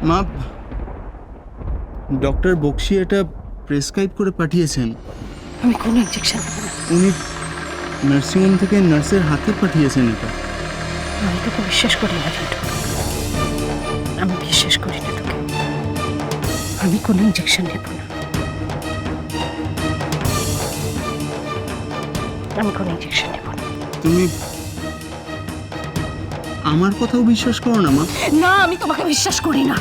মা, ডক্টর বক্সি এটা প্রেসক্রাইব করে পাঠিয়েছেন। আমি কোনো ইনজেকশন দেবো না। উনি নার্সিংহোম থেকে নার্সের হাতে পাঠিয়েছেন এটা। আমি তোকে বিশ্বাস করি না রিন্টু, আমি বিশ্বাস করি না তোকে। আমি কোনো ইনজেকশন নেব না, আমি কোনো ইনজেকশন নেব না। তুমি আমার কথাও বিশ্বাস করো না মা? না, আমি তোমাকে বিশ্বাস করি না।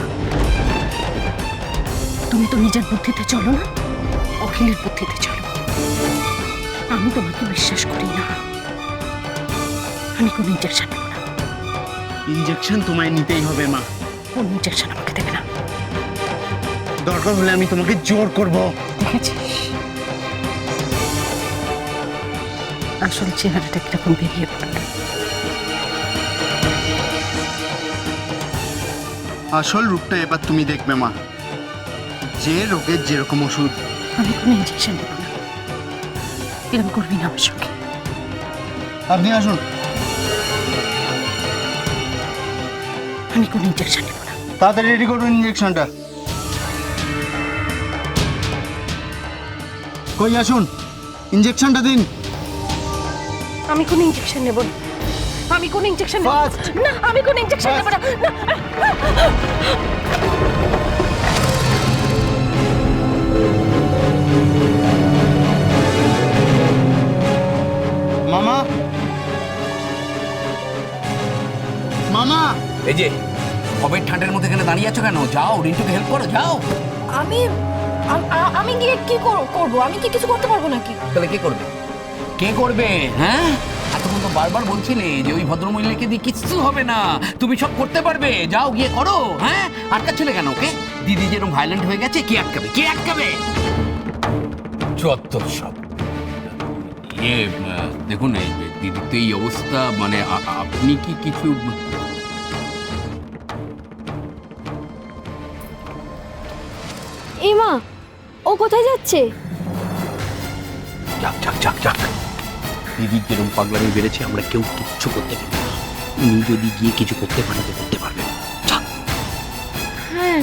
তুমি তো নিজের বুদ্ধিতে চলো না, অখিলের বুদ্ধিতে চলো। আমি তোমাকে বিশ্বাস করি না, আমি কোনো ইনজেকশন নেব না। ইনজেকশন তোমায় নিতেই হবে মা। কোন ইনজেকশন আমাকে দেবে না। দরকার হলে আমি তোমাকে জোর করব। দেখেছিস আসল চেহারাটা কিরকম বেরিয়ে পড়ল। আসল রূপটা এবার তুমি দেখবে মা, যে রোগের যেরকম ওষুধ। আমি কোনো ইনজেকশন নেব না, এরকম করবি না আমার সঙ্গে। আপনি আসুন। আমি কোনো ইনজেকশন নেব না। তাড়াতাড়ি রেডি করুন ইনজেকশনটা। কই আসুন, ইনজেকশনটা দিন। আমি কোনো ইনজেকশন নেব না, আমি কোনো ইনজেকশন নেব না, আমি কোনো ইনজেকশন নেব না। মামা, মামা, এই যে কবে ঠান্ডার মধ্যে এখানে দাঁড়িয়ে আছো কেন? যাও, রিন্টুকে হেল্প করো, যাও। আমি গিয়ে কি করব? আমি কি কিছু করতে পারবো নাকি? তাহলে কে করবে? কে করবে? হ্যাঁ, এতক্ষণ তো বারবার বলছিলে যে ওই ভদ্রমহিলাকে দিয়ে কিচ্ছু হবে না, তুমি সব করতে পারবে, যাও গিয়ে করো। হ্যাঁ, আটকাচ্ছিলে কেন ওকে? দিদি যেরকম ভায়োলেন্ট হয়ে গেছে, কে আটকাবে? কে আটকাবে? চত্বর সব। দেখুন, এই দিদির তো এই অবস্থা, মানে আপনি কি কিছু... এমা, ও কোথায় যাচ্ছে? যাক যাক যাক যাক, দিদির যেরকম পাগলামি বেড়েছে, আমরা কেউ কিচ্ছু করতে পারবো না। উনি যদি গিয়ে কিছু করতে পারেন তো করতে পারবেন। হ্যাঁ,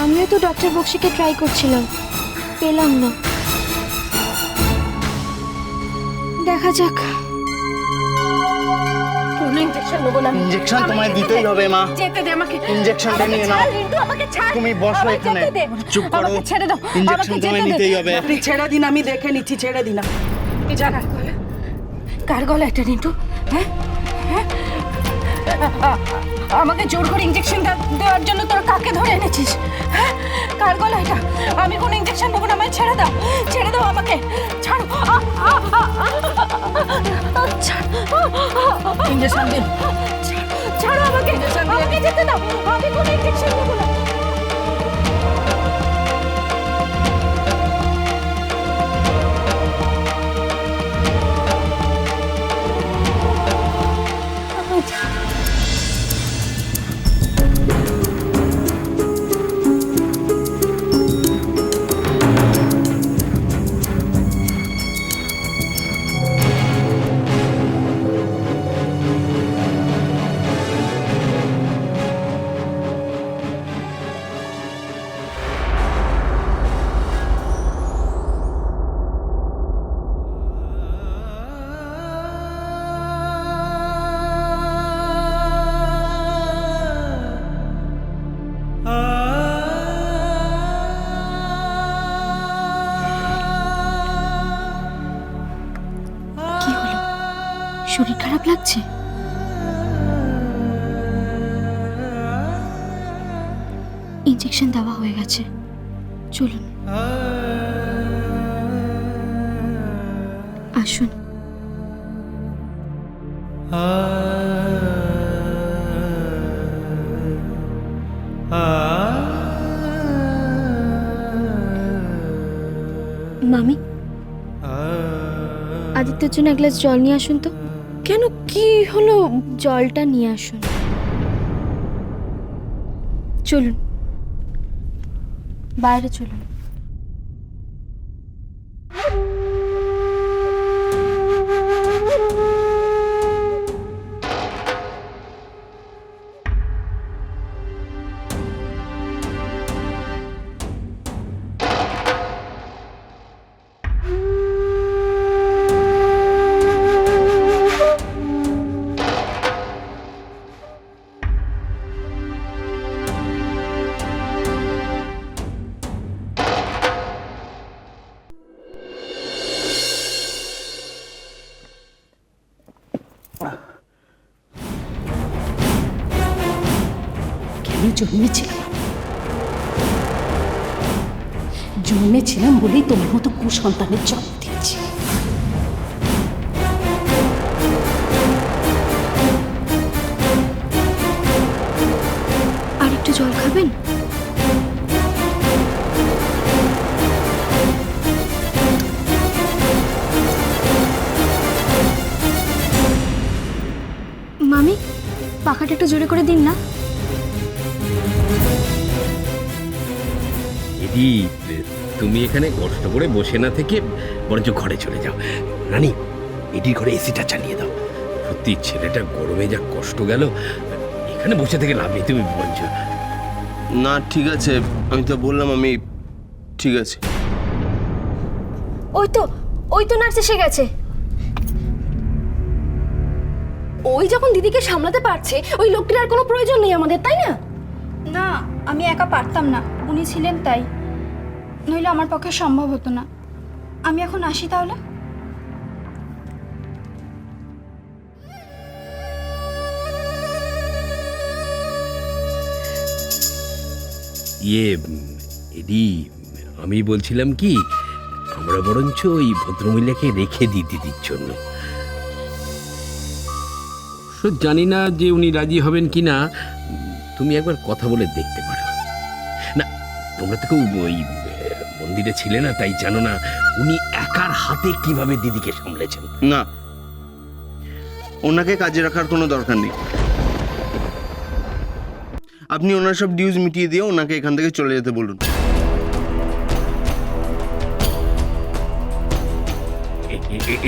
আমিও তো ডক্টর বক্সিকে ট্রাই করছিলাম, পেলাম না। দেখা যাক। কোনো ইনজেকশন নেব না। ইনজেকশন তোমায় দিতেই হবে মা। যেতে দে আমাকে। ইনজেকশনটা নিয়ে নাও। রিন্টু, আমাকে ছাড়। তুমি বসো এখানে। চুপ করো। আমাকে ছেড়ে দাও। ইনজেকশন তোমায় নিতেই হবে। আপনি ছেড়ে দিন, আমি দেখে নিচ্ছি, ছেড়ে দিন। এই জায়গা কার গলা এটা রিন্টু? হ্যাঁ হ্যাঁ, আমাকে জোর করে ইনজেকশন দেওয়ার জন্য তোরা কাকে ধরে এনেছিস? হ্যাঁ, কার গলা এটা? আমি কোনো ইনজেকশন দেবো না, আমায় ছেড়ে দাও, ছেড়ে দাও আমাকে, ছাড়ো। ইঞ্জেকশন দিন। ছাড়ো আমাকে, আমাকে যেতে দাও, আমি কোনো ইনজেকশন দেবো না। কি হলো? শরীর খারাপ লাগছে? ইনজেকশন দেওয়া হয়ে গেছে, চলুন আসুন। মামি, আদিত্যের জন্য এক গ্লাস জল নিয়ে আসুন তো। কেন, কি হলো? জলটা নিয়ে আসুন। চলুন বাইরে চলুন। জন্মেছিলাম বলেই তোমার মতো কুসন্তানের জন্ম দিয়েছি। আর একটু জল খাবেন? মামি, পাখাটা একটু জোরে করে দিন না। এদি, তুমি এখানে কষ্ট করে বসে না থেকে বরঞ্চ ঘরে চলে যাও। রানী, এডির ঘরে এসিটা চালিয়ে দাও। সত্যি ছেলেটা গরমে যা কষ্ট গেল, এখানে বসে থেকে লাভ নেই, তুমি বরঞ্চ। না ঠিক আছে, আমি তো বললাম আমি ঠিক আছে। ওই তো নার্স এসে গেছে। ওই যখন দিদিকে সামলাতে পারছে, ওই লোকটির আর কোনো প্রয়োজন নেই আমাদের, তাই না? না, আমি একা পারতাম না, উনি ছিলেন তাই। নইলে আমার পক্ষে সম্ভব হতো না। আমি এখন আসি তাহলে। এডি, আমি বলছিলাম কি, আমরা বরঞ্চ ওই ভদ্রমহিলাকে রেখে দিই দিদির জন্য। জানি না যে উনি রাজি হবেন কি না, তুমি একবার কথা বলে দেখতে পারো। না, তোমরা তো কেউ ওই মন্দিরে ছিলে না, তাই জানো না উনি একার হাতে কিভাবে দিদিকে সামলেছেন। না, ওনাকে কাজে রাখার কোনো দরকার নেই। আপনি ওনার সব ডিউজ মিটিয়ে দিয়ে ওনাকে এখান থেকে চলে যেতে বলুন।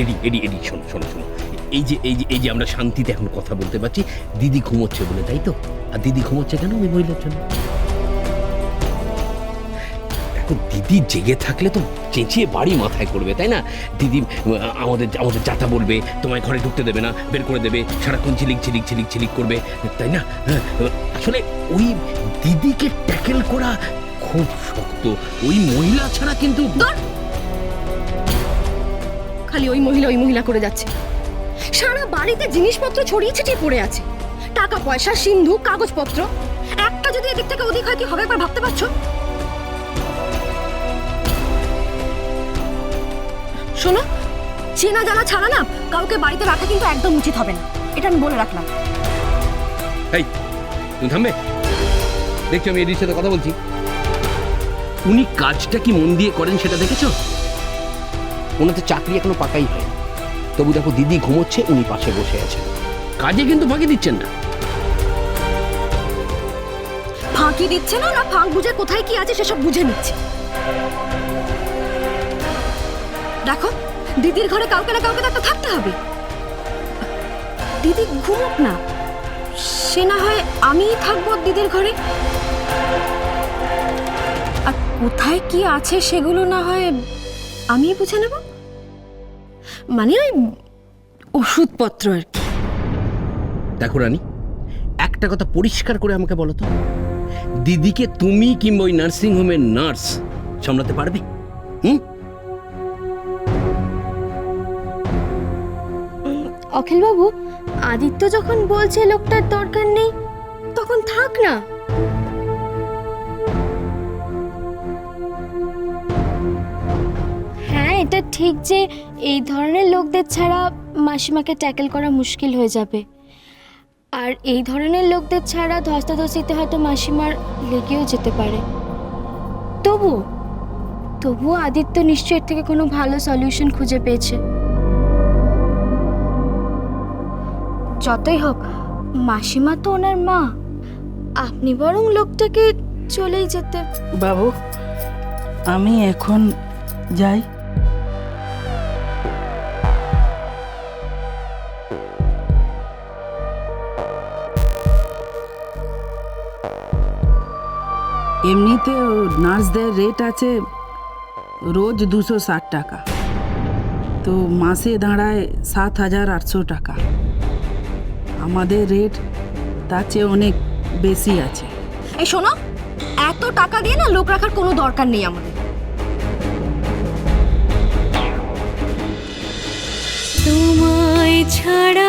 এডি এডি এডি, শোনো শোনো শোনো, এই যে আমরা শান্তিতে এখন কথা বলতে পারছি, দিদি ঘুমোচ্ছে বলে, তাই তো? আর দিদি ঘুমোচ্ছে কেন? ওই মহিলার জন্য। দেখো, দিদি জেগে থাকলে তো চেঁচিয়ে বাড়ি মাথায় করবে, তাই না? দিদি আমাদের আমাদের যাতা বলবে, তোমায় ঘরে ঢুকতে দেবে না, বের করে দেবে, সারাক্ষণ ঝিলিক ঝিলিক ঝিলিক ঝিলিক করবে, তাই না? হ্যাঁ, আসলে ওই দিদিকে ট্যাকেল করা খুব শক্ত। ওই মহিলা ছাড়া কিন্তু খালি ওই মহিলা করে যাচ্ছে। সারা বাড়িতে জিনিসপত্র ছড়িয়ে ছিটিয়ে পড়ে আছে, টাকা পয়সা, সিন্ধুক, কাগজপত্র। একটা যদি এদিক থেকে ওদিক হয় কি হবে একবার ভাবতে পারছো? শোনো, চেনা জানা ছাড়া না কাউকে বাড়িতে রাখা কিন্তু একদম উচিত হবে না, এটা আমি বলে রাখলাম। এই, তুমি থামবে? দেখছো আমি এডির সাথে কথা বলছি। উনি কাজটা কি মন দিয়ে করেন সেটা দেখেছো? ওনার তো চাকরি এখনো পাকাই হয়, তবু দেখো দিদি ঘুমোচ্ছে, উনি পাশে বসে আছেন, কাজে কিন্তু ফাঁকি দিচ্ছেন না। ফাঁকি দিচ্ছে না, না ফাঁক বুঝে কোথায় কি আছে সেসব বুঝে নিচ্ছে। দেখো, দিদির ঘরে কাউকে না কাউকে তো একটা থাকতে হবে। দিদি ঘুমুক না, সে না হয় আমিই থাকবো দিদির ঘরে। আর কোথায় কি আছে সেগুলো না হয় আমিই বুঝে নেব, মানে ওই ওষুধপত্র আর কি। দেখো রানী, একটা কথা পরিষ্কার করে আমাকে বলো তো, দিদিকে তুমি কিংবা ওই নার্সিং হোমের নার্স সামলাতে পারবে? অখিলবাবু, আদিত্য যখন বলছে লোকটার দরকার নেই, তখন থাক না। হ্যাঁ, এটা ঠিক যে এই ধরনের লোকদের ছাড়া মাসিমাকে ট্যাকেল করা মুশকিল হয়ে যাবে। আর এই ধরনের লোকদের ছাড়া ধস্তাধস্তিতে হয়তো মাসিমার লেগেও যেতে পারে। তবুও আদিত্য নিশ্চয়ই এর থেকে কোনো ভালো সলিউশন খুঁজে পেয়েছে। যতই হোক, মাসিমা তো ওনার মা। আপনি বরং লোকটাকে চলেই যেতে। বাবু, আমি এখন যাই। এমনিতে নার্সদের রেট আছে রোজ 260 টাকা, তো মাসে দাঁড়ায় 7,800 টাকা। আমাদের রেট তার চেয়ে অনেক বেশি আছে। এই শোনো, এত টাকা দিয়ে না লোক রাখার কোনো দরকার নেই আমাদের। তোমায় ছাড়া